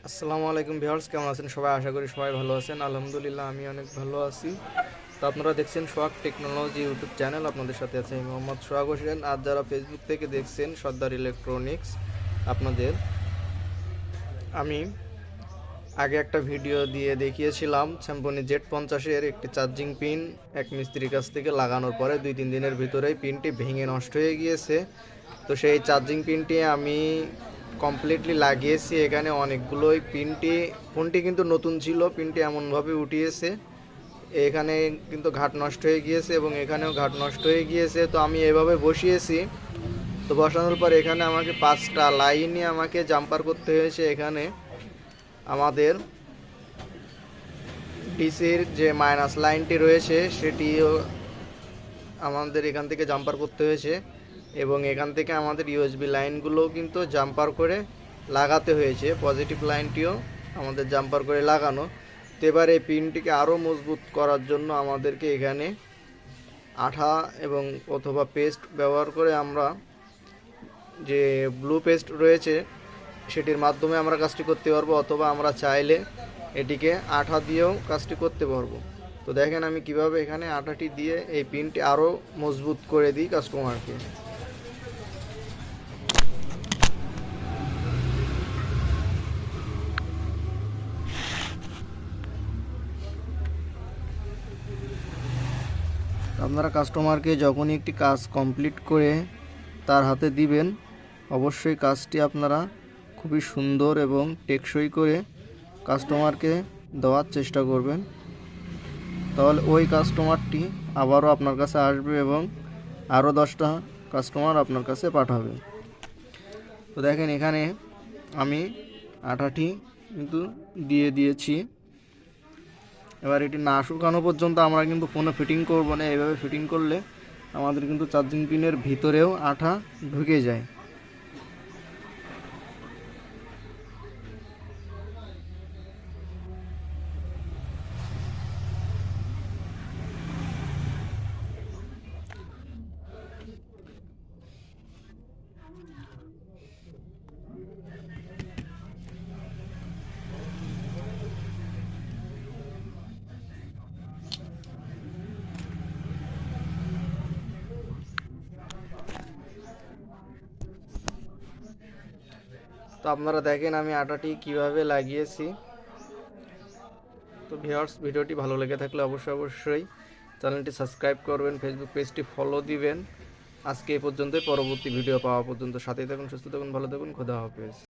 আসসালামু আলাইকুম ভিউয়ার্স, কেমন আছেন সবাই? আশা করি সবাই ভালো আছেন। আলহামদুলিল্লাহ আমি অনেক ভালো আছি। তো আপনারা দেখছেন সোহাগ টেকনোলজি ইউটিউব চ্যানেল। আপনাদের সাথে আছে আমি মোহাম্মদ সোহাগ হোসেন। আর যারা ফেসবুক থেকে দেখছেন সর্দার ইলেকট্রনিক্স, আপনাদের আমি আগে একটা ভিডিও দিয়ে দেখিয়েছিলাম স্যামসং Z50-এর একটি চার্জিং পিন এক মিস্ত্রির কাছ থেকে লাগানোর পরে 2-3 দিনের ভিতরেই পিনটি ভেঙে নষ্ট হয়ে গিয়েছে। তো সেই চার্জিং পিনটি আমি কমপ্লিটলি লাগিয়েছি। এখানে অনেকগুলোই ফোনটি কিন্তু নতুন ছিল, পিনটি এমনভাবে উঠিয়েছে, এখানে কিন্তু ঘাট নষ্ট হয়ে গিয়েছে এবং এখানেও ঘাট নষ্ট হয়ে গিয়েছে। তো আমি এভাবে বসিয়েছি। তো বসানোর পর এখানে আমাকে 5টা লাইনে আমাকে জাম্পার করতে হয়েছে। এখানে আমাদের ডিসির যে মাইনাস লাইনটি রয়েছে সেটিও আমাদের এখান থেকে জাম্পার করতে হয়েছে এবং এখান থেকে আমাদের ইউএসবি লাইনগুলোও কিন্তু জাম্পার করে লাগাতে হয়েছে। পজিটিভ লাইনটিও আমাদের জাম্পার করে লাগানো। তো এবার এই পিনটিকে আরও মজবুত করার জন্য আমাদেরকে এখানে আঠা এবং অথবা পেস্ট ব্যবহার করে আমরা যে ব্লু পেস্ট রয়েছে সেটির মাধ্যমে আমরা কাজটি করতে পারবো, অথবা আমরা চাইলে এটিকে আঠা দিয়েও কাজটি করতে পারবো। তো দেখেন আমি কিভাবে এখানে আঠাটি দিয়ে এই পিনটি আরও মজবুত করে দিই কাস্টমারকে। আপনারা কাস্টমারকে যখনই একটি কাজ কমপ্লিট করে তার হাতে দিবেন, অবশ্যই কাজটি আপনারা খুবই সুন্দর এবং টেকসই করে কাস্টমারকে দেওয়ার চেষ্টা করবেন। তাহলে ওই কাস্টমারটি আবারও আপনার কাছে আসবে এবং আরও 10টা কাস্টমার আপনার কাছে পাঠাবে। তো দেখেন এখানে আমি আঠাটি কিন্তু দিয়ে দিয়েছি। এবার এটি না শুকানো পর্যন্ত আমরা কিন্তু ফোনে ফিটিং করব না। এইভাবে ফিটিং করলে আমাদের কিন্তু চার্জিং পিনের ভিতরেও আঠা ঢুকে যায়। তো আপনারা দেখেন আমি আটাটি কিভাবে লাগিয়েছি। তো ভিউয়ার্স, ভিডিওটি ভালো লেগে থাকলে অবশ্যই চ্যানেলটি সাবস্ক্রাইব করবেন, ফেসবুক পেজটি ফলো দিবেন। আজকে এই পর্যন্তই, পরবর্তী ভিডিও পাওয়া পর্যন্ত সাথেই থাকুন, সুস্থ থাকুন, ভালো থাকুন, খোদা হাফেজ।